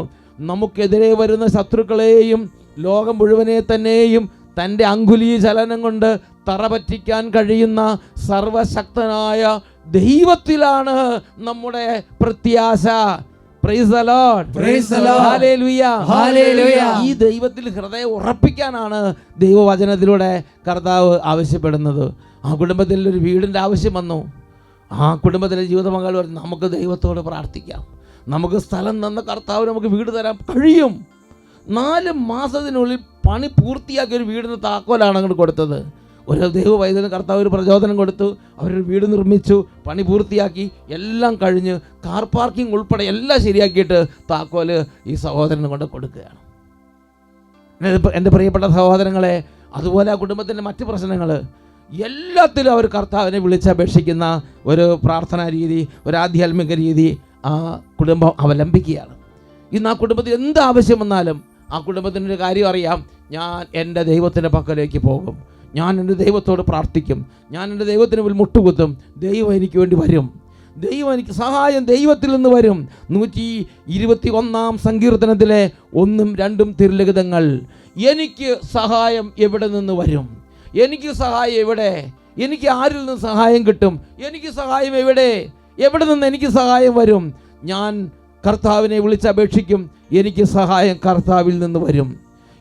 നമുക്കെതിരെ വരുന്ന ശത്രുക്കളെയും ലോകം മുഴുവനെ തന്നെയും തൻ്റെ അങ്കുലീ ചലനം കൊണ്ട് തറപറ്റിക്കാൻ കഴിയുന്ന സർവശക്തനായ ദൈവത്തിലാണ് നമ്മുടെ പ്രത്യാശ. Praise the Lord. Praise the Lord. Hallelujah. Hallelujah. ഈ ദൈവത്തിൽ ഹൃദയം ഉറപ്പിക്കാനാണ് ദൈവവചനത്തിലൂടെ കർത്താവ് ആവശ്യപ്പെടുന്നത്. ആ കുടുംബത്തിൽ ഒരു വീടിൻ്റെ ആവശ്യം വന്നു. ആ കുടുംബത്തിലെ ജീവിതമംഗൾ പറഞ്ഞു, നമുക്ക് ദൈവത്തോട് പ്രാർത്ഥിക്കാം, നമുക്ക് സ്ഥലം തന്ന കർത്താവ് നമുക്ക് വീട് തരാൻ കഴിയും. 4 മാസത്തിനുള്ളിൽ പണി പൂർത്തിയാക്കിയ ഒരു വീടിന് താക്കോലാണ് അങ്ങോട്ട് കൊടുത്തത്. ഒരു ദൈവവൈദ്യന് കർത്താവ് ഒരു പ്രചോദനം കൊടുത്തു, അവരൊരു വീട് നിർമ്മിച്ചു, പണി പൂർത്തിയാക്കി, എല്ലാം കഴിഞ്ഞ് കാർ പാർക്കിംഗ് ഉൾപ്പെടെ എല്ലാം ശരിയാക്കിയിട്ട് താക്കോല് ഈ സഹോദരന് കൊണ്ട് കൊടുക്കുകയാണ്. എൻ്റെ പ്രിയപ്പെട്ട സഹോദരങ്ങളെ, അതുപോലെ ആ കുടുംബത്തിൻ്റെ മറ്റ് പ്രശ്നങ്ങൾ എല്ലാത്തിലും അവർ കർത്താവിനെ വിളിച്ചപേക്ഷിക്കുന്ന ഒരു പ്രാർത്ഥനാ രീതി, ഒരു ആധ്യാത്മിക രീതി ആ കുടുംബം അവലംബിക്കുകയാണ്. ഇന്ന് ആ കുടുംബത്തിൽ എന്ത് ആവശ്യം വന്നാലും ആ കുടുംബത്തിനൊരു കാര്യം അറിയാം, ഞാൻ എൻ്റെ ദൈവത്തിൻ്റെ പക്കലേക്ക് പോകും, ഞാൻ എൻ്റെ ദൈവത്തോട് പ്രാർത്ഥിക്കും, ഞാൻ എൻ്റെ ദൈവത്തിന് മുന്നിൽ മുട്ടുകുത്തും, ദൈവം എനിക്ക് വേണ്ടി വരും, ദൈവം എനിക്ക് സഹായം ദൈവത്തിൽ നിന്ന് വരും. 121 സങ്കീർത്തനത്തിലെ 1ഉം 2ഉം തിരുലിഖിതങ്ങൾ, എനിക്ക് സഹായം എവിടെ നിന്ന് വരും, എനിക്ക് സഹായം എവിടെ, എനിക്ക് ആരിൽ നിന്ന് സഹായം കിട്ടും, എനിക്ക് സഹായം എവിടെ നിന്ന് എനിക്ക് സഹായം വരും, ഞാൻ കർത്താവിനെ വിളിച്ചപേക്ഷിക്കും, എനിക്ക് സഹായം കർത്താവിൽ നിന്ന് വരും,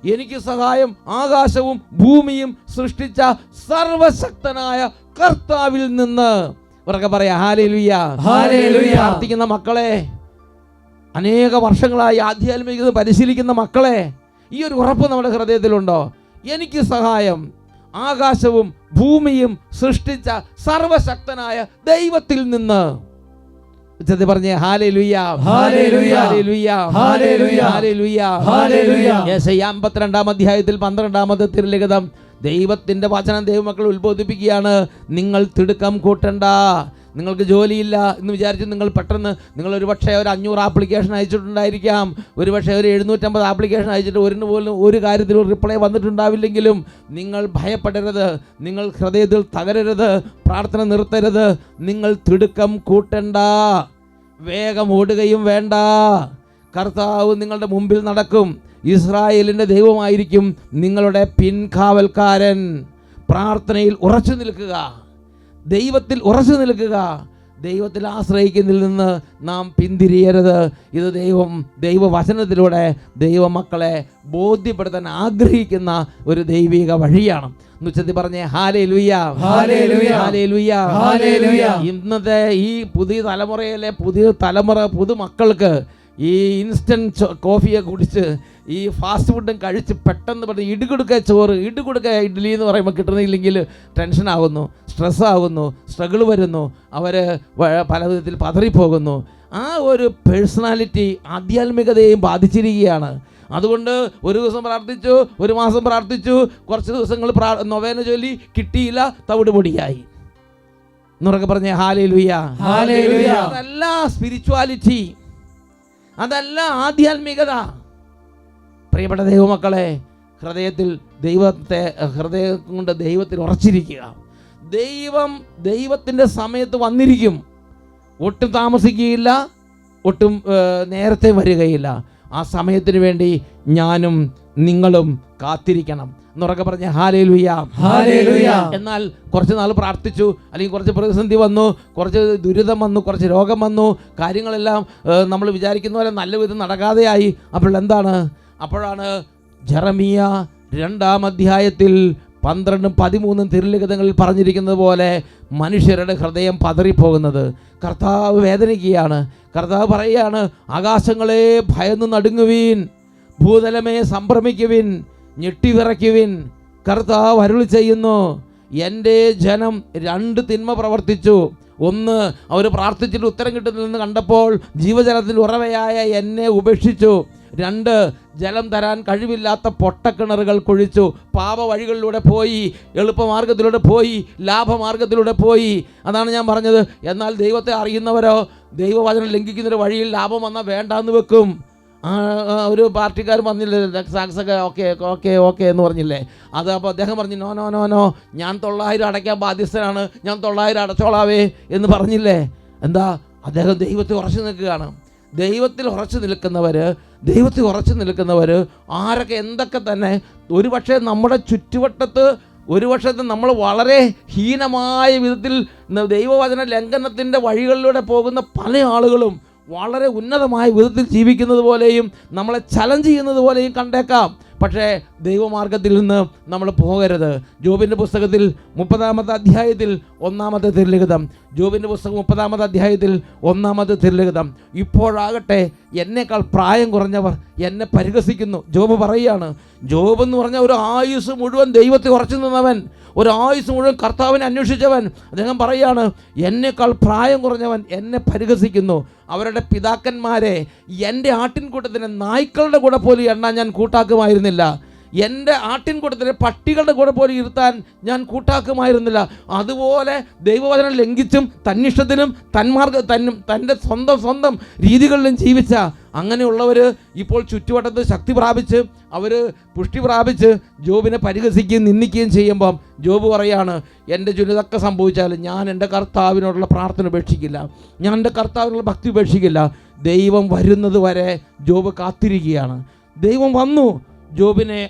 എനിക്ക് സഹായം ആകാശവും ഭൂമിയും സൃഷ്ടിച്ച സർവശക്തനായ കർത്താവിൽ നിന്ന്. ഉറക്കെ പറയാ ഹല്ലേലൂയ. ഹല്ലേലൂയ. പ്രാർത്ഥിക്കുന്ന മക്കളെ, അനേക വർഷങ്ങളായി ആധ്യാത്മികത പരിശീലിക്കുന്ന മക്കളെ, ഈ ഒരു ഉറപ്പ് നമ്മുടെ ഹൃദയത്തിലുണ്ടോ? എനിക്ക് സഹായം ആകാശവും ഭൂമിയും സൃഷ്ടിച്ച സർവശക്തനായ ദൈവത്തിൽ നിന്ന്. പറഞ്ഞേ hallelujah, hallelujah, hallelujah, hallelujah, hallelujah, hallelujah. യെശയ്യാ 52 അധ്യായത്തിൽ 12 തിരുലിഖിതം ദൈവത്തിൻ്റെ വചനം ദൈവമക്കൾ ഉത്ബോധിപ്പിക്കുകയാണ്. നിങ്ങൾ തിടുക്കം കൂട്ടണ്ട. നിങ്ങൾക്ക് ജോലിയില്ല എന്ന് വിചാരിച്ച് നിങ്ങൾ പെട്ടെന്ന് ഒരു പക്ഷേ ഒരു 500 ആപ്ലിക്കേഷൻ അയച്ചിട്ടുണ്ടായിരിക്കാം, ഒരു പക്ഷേ ഒരു 750 ആപ്ലിക്കേഷൻ അയച്ചിട്ട് പോലും ഒരു കാര്യത്തിലും റിപ്ലൈ വന്നിട്ടുണ്ടാവില്ലെങ്കിലും നിങ്ങൾ ഭയപ്പെടരുത്, നിങ്ങൾ ഹൃദയത്തിൽ തകരരുത്, പ്രാർത്ഥന നിർത്തരുത്. നിങ്ങൾ തിടുക്കം കൂട്ടണ്ട, വേഗം ഓടുകയും വേണ്ട. കർത്താവ് നിങ്ങളുടെ മുമ്പിൽ നടക്കും, ഇസ്രായേലിൻ്റെ ദൈവമായിരിക്കും നിങ്ങളുടെ പിൻകാവൽക്കാരൻ. പ്രാർത്ഥനയിൽ ഉറച്ചു നിൽക്കുക, ദൈവത്തിൽ ഉറച്ചു നിൽക്കുക, ദൈവത്തിൽ ആശ്രയിക്കുന്നതിൽ നിന്ന് നാം പിന്തിരിയരുത്. ഇത് ദൈവവചനത്തിലൂടെ ദൈവമക്കളെ ബോധ്യപ്പെടുത്താൻ ആഗ്രഹിക്കുന്ന ഒരു ദൈവിക വഴിയാണ്. ഉച്ചത്തിൽ പറഞ്ഞേ ഹല്ലേലൂയ, ഹല്ലേലൂയ, ഹല്ലേലൂയ, ഹല്ലേലൂയ. ഇന്നത്തെ ഈ പുതിയ തലമുറയിലെ പുതുമക്കൾക്ക് ഈ ഇൻസ്റ്റൻറ്റ് കോഫിയെ കുടിച്ച് ഈ ഫാസ്റ്റ് ഫുഡും കഴിച്ച് പെട്ടെന്ന് പറഞ്ഞ് ഇടുകൊടുക്ക ചോറ്, ഇടുകൊടുക്ക ഇഡ്ഡലി എന്ന് പറയുമ്പോൾ കിട്ടുന്നില്ലെങ്കിൽ ടെൻഷനാകുന്നു, സ്ട്രെസ്സാകുന്നു, സ്ട്രഗിൾ വരുന്നു, അവർ പല വിധത്തിൽ പതറിപ്പോകുന്നു. ആ ഒരു പേഴ്സണാലിറ്റി ആധ്യാത്മികതയെയും ബാധിച്ചിരിക്കുകയാണ്. അതുകൊണ്ട് ഒരു ദിവസം പ്രാർത്ഥിച്ചു, ഒരു മാസം പ്രാർത്ഥിച്ചു, കുറച്ച് ദിവസങ്ങൾ നൊവേന ചൊല്ലി, കിട്ടിയില്ല, തവിട് പൊടിയായി. എന്നുറക്കെ പറഞ്ഞേ ഹല്ലേലൂയ, ഹല്ലേലൂയ. അതല്ല സ്പിരിച്വാലിറ്റി, അതല്ല ആധ്യാത്മികത. പ്രിയപ്പെട്ട ദൈവമക്കളെ, ഹൃദയം കൊണ്ട് ദൈവത്തിൽ ഉറച്ചിരിക്കുക. ദൈവത്തിൻ്റെ സമയത്ത് വന്നിരിക്കും, ഒട്ടും താമസിക്കുകയില്ല, ഒട്ടും നേരത്തെ വരികയില്ല. ആ സമയത്തിന് വേണ്ടി ഞാനും നിങ്ങളും കാത്തിരിക്കണം. എന്നുറക്കെ പറഞ്ഞ ഹല്ലേലൂയ, ഹല്ലേലൂയ. എന്നാൽ കുറച്ച് നാൾ പ്രാർത്ഥിച്ചു, അല്ലെങ്കിൽ കുറച്ച് പ്രതിസന്ധി വന്നു, കുറച്ച് ദുരിതം വന്നു, കുറച്ച് രോഗം വന്നു, കാര്യങ്ങളെല്ലാം നമ്മൾ വിചാരിക്കുന്ന പോലെ നല്ല വിധം നടക്കാതെയായി. അപ്പോഴാണ് ജെറമിയ 2 അധ്യായത്തിൽ 12-13 തിരുലിഖിതങ്ങളിൽ പറഞ്ഞിരിക്കുന്നത് പോലെ മനുഷ്യരുടെ ഹൃദയം പതറിപ്പോകുന്നത്. കർത്താവ് വേദനിക്കുകയാണ്. കർത്താവ് പറയുകയാണ്, ആകാശങ്ങളെ ഭയന്ന് നടുങ്ങുവീൻ, ഭൂതലമേ സംഭ്രമിക്കുവിൻ, ഞെട്ടിവിറയ്ക്കുവിൻ. കർത്താവ് അരുളി ചെയ്യുന്നു, എൻ്റെ ജനം 2 തിന്മ പ്രവർത്തിച്ചു. ഒന്ന്, അവർ പ്രാർത്ഥിച്ചിട്ട് ഉത്തരം കിട്ടുന്നില്ലെന്ന് കണ്ടപ്പോൾ ജീവജലത്തിൻ്റെ ഉറവയായ എന്നെ ഉപേക്ഷിച്ചു. 2, ജലം തരാൻ കഴിവില്ലാത്ത പൊട്ടക്കിണറുകൾ കുഴിച്ചു. പാപ വഴികളിലൂടെ പോയി, എളുപ്പമാർഗത്തിലൂടെ പോയി, ലാഭമാർഗത്തിലൂടെ പോയി. അതാണ് ഞാൻ പറഞ്ഞത്. എന്നാൽ ദൈവത്തെ അറിയുന്നവരോ ദൈവവചനം ലംഘിക്കുന്നൊരു വഴിയിൽ ലാഭം വന്നാൽ വേണ്ടാന്ന് വെക്കും. ഒരു പാർട്ടിക്കാർ പറഞ്ഞില്ലേ, സാക്സൊക്കെ ഓക്കെ ഓക്കെ ഓക്കെ എന്ന് പറഞ്ഞില്ലേ. അത് അപ്പോൾ അദ്ദേഹം പറഞ്ഞു, നോ നോ നോ നോ, ഞാൻ 900 അടയ്ക്കാൻ ബാധ്യസ്ഥനാണ്, ഞാൻ 900 അടച്ചോളാവേ എന്ന് പറഞ്ഞില്ലേ. എന്താ? അദ്ദേഹം ദൈവത്തിൽ ഉറച്ചു നിൽക്കുകയാണ്. ദൈവത്തിൽ ഉറച്ചു നിൽക്കുന്നവർ ആരൊക്കെ എന്തൊക്കെ തന്നെ, ഒരുപക്ഷെ നമ്മുടെ ചുറ്റുവട്ടത്ത് നമ്മൾ വളരെ ഹീനമായ വിധത്തിൽ ദൈവവചന ലംഘനത്തിൻ്റെ വഴികളിലൂടെ പോകുന്ന പല ആളുകളും വളരെ ഉന്നതമായ വിധത്തിൽ ജീവിക്കുന്നത് പോലെയും നമ്മളെ ചലഞ്ച് ചെയ്യുന്നത് പോലെയും കണ്ടേക്കാം. പക്ഷേ ദൈവമാർഗത്തിൽ നിന്ന് നമ്മൾ പോകരുത്. ജോബിൻ്റെ പുസ്തകത്തിൽ 30-ാമത്തെ അധ്യായത്തിൽ 1-ാമത്തെ തിരുലിഖിതം, ജോബിൻ്റെ പുസ്തകം 30-ാമത്തെ അധ്യായത്തിൽ 1-ാമത്തെ തിരുലിഖിതം, ഇപ്പോഴാകട്ടെ എന്നേക്കാൾ പ്രായം കുറഞ്ഞവർ എന്നെ പരിഹസിക്കുന്നു. ജോബ് പറയുകയാണ്. ജോബ് എന്ന് പറഞ്ഞാൽ ഒരു ആയുസ് മുഴുവൻ ദൈവത്തിൽ ഉറച്ചു നിന്നവൻ, ഒരു ആയുസ് മുഴുവൻ കർത്താവിനെ അന്വേഷിച്ചവൻ. അദ്ദേഹം പറയുകയാണ്, എന്നേക്കാൾ പ്രായം കുറഞ്ഞവൻ എന്നെ പരിഹസിക്കുന്നു. അവരുടെ പിതാക്കന്മാരെ എൻ്റെ ആട്ടിൻകൂട്ടത്തിന് നായ്ക്കളുടെ കൂടെ പോലും എണ്ണാൻ ഞാൻ കൂട്ടാക്കുമായിരുന്നില്ല. എൻ്റെ ആട്ടിൻകൂട്ടത്തിലെ പട്ടികളുടെ കൂടെ പോലും ഇരുത്താൻ ഞാൻ കൂട്ടാക്കുമായിരുന്നില്ല. അതുപോലെ ദൈവവചനം ലംഘിച്ചും തന്നിഷ്ടത്തിനും തൻ്റെ സ്വന്തം രീതികളിലും ജീവിച്ച അങ്ങനെയുള്ളവർ ഇപ്പോൾ ചുറ്റുവട്ടത്ത് ശക്തി പ്രാപിച്ച് അവർ പുഷ്ടി പ്രാപിച്ച് ജോബിനെ പരിഹസിക്കുകയും നിന്ദിക്കുകയും ചെയ്യുമ്പം ജോബ് പറയാണ്, എൻ്റെ ചുരിതൊക്കെ സംഭവിച്ചാലും ഞാൻ എൻ്റെ കർത്താവിനോടുള്ള പ്രാർത്ഥന ഉപേക്ഷിക്കില്ല, ഞാൻ എൻ്റെ കർത്താവിനുള്ള ഭക്തി ഉപേക്ഷിക്കില്ല. ദൈവം വരുന്നത് വരെ ജോബ് കാത്തിരിക്കുകയാണ്. ദൈവം വന്നു, ജോബിനെ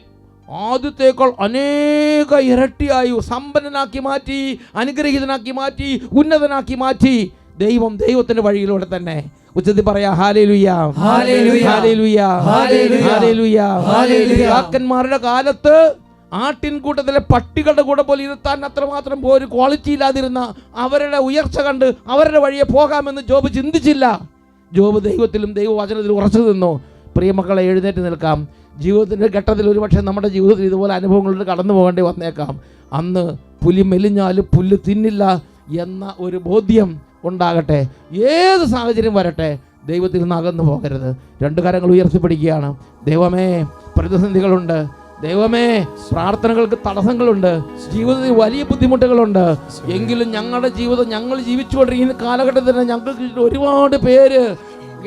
ആദ്യത്തേക്കാൾ അനേക ഇരട്ടിയായി സമ്പന്നനാക്കി മാറ്റി, അനുഗ്രഹീതനാക്കി മാറ്റി, ഉന്നതനാക്കി മാറ്റി. ദൈവത്തിൻ്റെ വഴിയിലൂടെ തന്നെ ഉച്ചത്തിൽ പറയാ hallelujah, hallelujah, hallelujah, hallelujah, hallelujah. പിതാക്കന്മാരുടെ കാലത്ത് ആട്ടിൻകൂട്ടത്തിലെ പട്ടികളുടെ കൂടെ പോലെ ഇരുത്താൻ അത്രമാത്രം ഒരു ക്വാളിറ്റി ഇല്ലാതിരുന്ന അവരുടെ ഉയർച്ച കണ്ട് അവരുടെ വഴിയെ പോകാമെന്ന് ജോബ് ചിന്തിച്ചില്ല. ജോബ് ദൈവത്തിലും ദൈവവചനത്തിലും ഉറച്ചു നിന്നു. പ്രിയമക്കളെ, എഴുന്നേറ്റ് നിൽക്കാം. ജീവിതത്തിൻ്റെ ഘട്ടത്തിൽ ഒരുപക്ഷെ നമ്മുടെ ജീവിതത്തിൽ ഇതുപോലെ അനുഭവങ്ങളിലൂടെ കടന്നു പോകേണ്ടി വന്നേക്കാം. അന്ന് പുലി മെലിഞ്ഞാലും പുല്ല് തിന്നില്ല എന്ന ഒരു ബോധ്യം ഉണ്ടാകട്ടെ. ഏത് സാഹചര്യം വരട്ടെ, ദൈവത്തിൽ നിന്ന് അകന്നു പോകരുത്. 2 കരങ്ങൾ ഉയർത്തിപ്പിടിക്കുകയാണ്. ദൈവമേ, പ്രതിസന്ധികളുണ്ട്, ദൈവമേ, പ്രാർത്ഥനകൾക്ക് തടസ്സങ്ങളുണ്ട്, ജീവിതത്തിൽ വലിയ ബുദ്ധിമുട്ടുകളുണ്ട്. എങ്കിലും ഞങ്ങളുടെ ജീവിതം, ഞങ്ങൾ ജീവിച്ചുകൊണ്ടിരിക്കുന്ന കാലഘട്ടത്തിൽ തന്നെ ഞങ്ങൾക്ക് ഒരുപാട് പേര്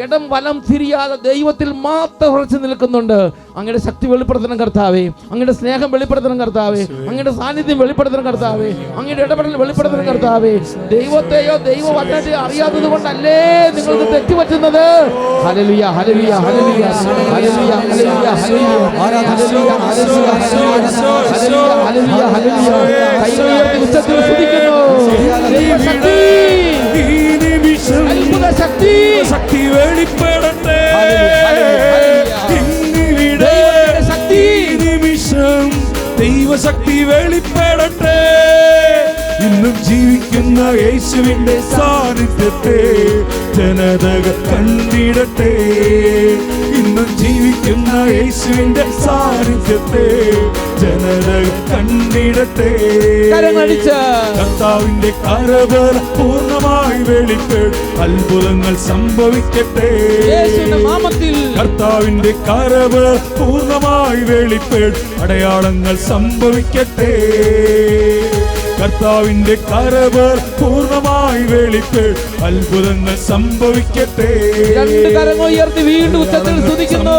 ഇടം വലം തിരിയാതെ ദൈവത്തിൽ മാത്രം ഉറച്ചു നിൽക്കുന്നുണ്ട്. അങ്ങയുടെ ശക്തി വെളിപ്പെടുത്തണം കർത്താവേ, അങ്ങയുടെ സ്നേഹം വെളിപ്പെടുത്തണം കർത്താവേ, അങ്ങയുടെ സാന്നിധ്യം വെളിപ്പെടുത്തണം കർത്താവേ, അങ്ങയുടെ ഇടപെടൽ വെളിപ്പെടുത്തണം കർത്താവേ. ദൈവത്തെയോ ദൈവവചനത്തെയോ അറിയാത്തത് കൊണ്ടല്ലേ നിങ്ങൾക്ക് തെറ്റുപറ്റുന്നത്. Hallelujah, hallelujah, hallelujah, hallelujah, hallelujah, hallelujah, hallelujah, hallelujah. കൈകൾ ഉയർത്തി ഉച്ചത്തിൽ സ്തുതിക്കുന്നു. ദൈവശക്തി, അത്ഭുത ശക്തി, ശക്തി വെളിപ്പെടട്ടെ. ശക്തി നിമിഷം ദൈവശക്തി വെളിപ്പെടട്ടെ. ഇന്നും ജീവിക്കുന്ന യേശുവിന്റെ സാന്നിധ്യത്തെ ജനതകൾ കണ്ടിടട്ടെ. ഇന്നും ജീവിക്കുന്ന യേശുവിന്റെ സാന്നിധ്യത്തെ ജനതകൾ കണ്ടിടട്ടെ. കർത്താവിന്റെ കരബല പൂർണ്ണമായി വെളിപ്പെടും, അത്ഭുതങ്ങൾ സംഭവിക്കട്ടെ. കർത്താവിന്റെ കരബല പൂർണ്ണമായി വെളിപ്പെടും, അടയാളങ്ങൾ സംഭവിക്കട്ടെ. കർത്താവിന്റെ കരബല പൂർണ്ണമായി വെളിപ്പെടും, അത്ഭുതങ്ങൾ സംഭവിക്കട്ടെ. 2 കരങ്ങൾ ഉയർത്തി വീണ്ടും ഉച്ചത്തിൽ സ്തുതിക്കുന്നു.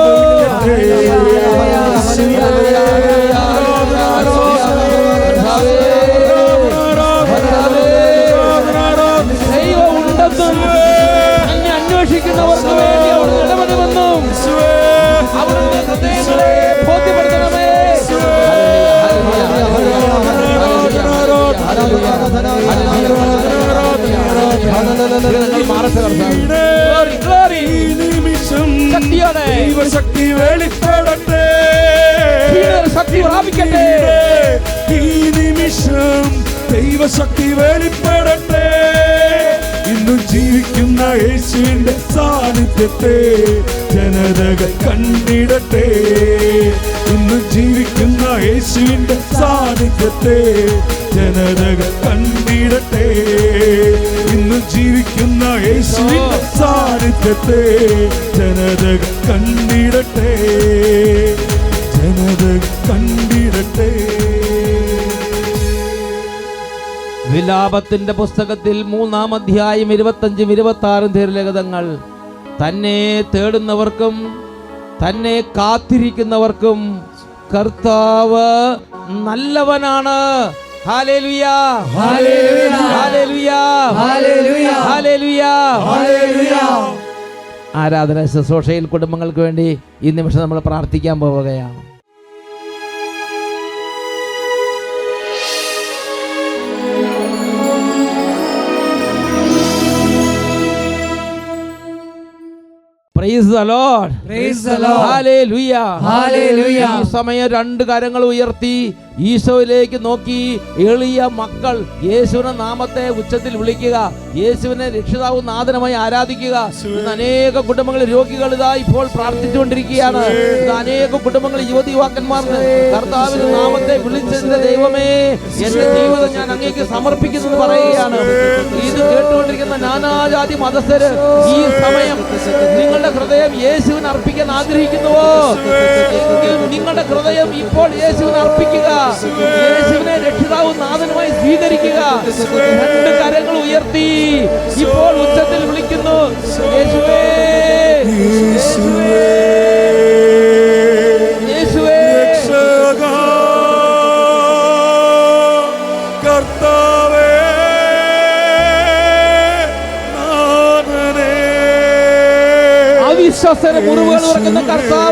ദൈവം ഉണ്ടെന്നും തന്നെ അന്വേഷിക്കുന്നവർക്ക് വേണ്ടി അവർ ഇടപെടുമെന്നും അവരുടെ ഹൃദയങ്ങളെ ബോധ്യപ്പെടുത്തണമേ. ശക്തി വെളിപ്പെടട്ടെ. ശക്തി പ്രാപിക്കട്ടെ. ഈ നിമിഷം ദൈവശക്തി വെളിപ്പെടട്ടെ. ഇന്നും ജീവിക്കുന്ന യേശുവിന്റെ സാന്നിധ്യത്തെ ജനതകൾ കണ്ടിടട്ടെ. ഇന്ന് ജീവിക്കുന്ന യേശുവിന്റെ സാന്നിധ്യത്തെ ജനതകൾ കണ്ടിടട്ടെ. ഇന്ന് ജീവിക്കുന്ന യേശുവിന്റെ സാന്നിധ്യത്തെ ജനതകൾ കണ്ടിടട്ടെ. ജനതകൾ കണ്ടിടട്ടെ. വിലാപത്തിന്റെ പുസ്തകത്തിൽ 3-ാം അധ്യായം 25-26 തിരുലിഖിതങ്ങൾ തന്നെ തേടുന്നവർക്കും തന്നെ കാത്തിരിക്കുന്നവർക്കും കർത്താവ് നല്ലവനാണ്. Hallelujah, hallelujah, hallelujah, hallelujah, hallelujah, hallelujah. ആരാധന ശുശ്രൂഷയിൽ കുടുംബങ്ങൾക്ക് വേണ്ടി ഈ നിമിഷം നമ്മൾ പ്രാർത്ഥിക്കാൻ പോവുകയാണ്. Praise the Lord. Praise the Lord. Hallelujah. Hallelujah. ഈ സമയം 2 കരങ്ങൾ ഉയർത്തി ഈശോയിലേക്ക് നോക്കി എളിയ മക്കൾ യേശുവിന്റെ നാമത്തെ ഉച്ചത്തിൽ വിളിക്കുക. യേശുവിനെ രക്ഷിതാവും നാഥനുമായി ആരാധിക്കുക. ഇന്ന് അനേക കുടുംബങ്ങൾ രോഗികൾ ഇതാ ഇപ്പോൾ പ്രാർത്ഥിച്ചുകൊണ്ടിരിക്കുകയാണ്. ഇന്ന് അനേക കുടുംബങ്ങൾ യുവതിയുവാക്കന്മാർ കർത്താവിന്റെ നാമത്തെ വിളിച്ചതിന്റെ ദൈവമേ എന്റെ ജീവിതം ഞാൻ അങ്ങേക്ക് സമർപ്പിക്കുന്നു പറയുകയാണ്. ഇത് കേട്ടുകൊണ്ടിരിക്കുന്ന നാനാജാതി മതസ്ഥര് ഈ സമയം നിങ്ങളുടെ ഹൃദയം യേശുവിന് അർപ്പിക്കാൻ ആഗ്രഹിക്കുന്നുവോ? എങ്കിൽ നിങ്ങളുടെ ഹൃദയം ഇപ്പോൾ യേശുവിന് അർപ്പിക്കുക. യേശുവിനെ രക്ഷിതാവും നാഥനുമായി സ്വീകരിക്കുക. 2 കരങ്ങൾ ഉയർത്തി ഇപ്പോൾ ഉച്ചത്തിൽ വിളിക്കുന്നു, യേശുവേ, യേശുവേ, യേശുവേ, രക്ഷകാ, കർത്താവേ, നാഥനേ. അവിശ്വാസ മുറിവുകൾ ഉറക്കുന്ന കർത്താവ്